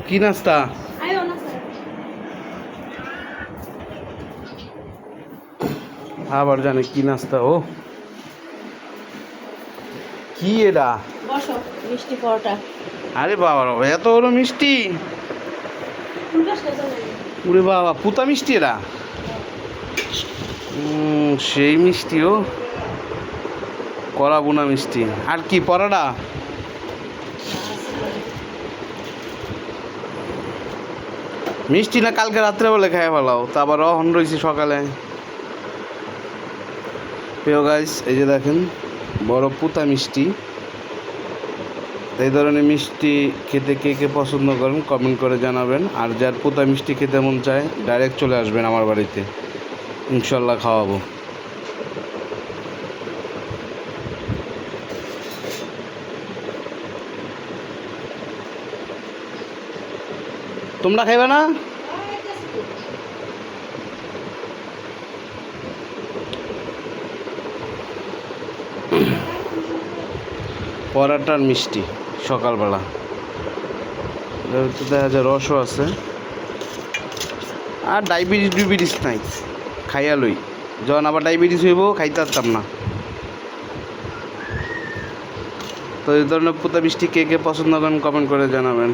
কি নাস্তা? আবার জানে কি নাস্তা ও কি এটা? মিষ্টি পরোটা। আরে বাবা এত হলো মিষ্টি! ওরে বাবা পুতা মিষ্টি এরা। সেই মিষ্টিও কলা বোনা মিষ্টি। আর কি পরোটা? মিষ্টি না কালকে রাত্রে বলে খাই ফেলাও, তা আবার অহন রয়েছে সকালে। প্রিয় গাইস, এই যে দেখেন বড় পুতা মিষ্টি। এই ধরনের মিষ্টি খেতে কে কে পছন্দ করেন কমেন্ট করে জানাবেন। আর যার পুতা মিষ্টি খেতে মন চায় ডাইরেক্ট চলে আসবেন আমার বাড়িতে, ইনশাল্লাহ খাওয়াবো। তোমরা খাইবে না? পরাটার মিষ্টি সকালবেলা দেখা যায় রসও আছে। আর ডায়াবেটিস নাই, খাইয়া লই। যখন আবার ডায়াবেটিস হইব খাইতে পারতাম না। তো এই ধরনের পুতা মিষ্টি কে কে পছন্দ করেন কমেন্ট করে জানাবেন।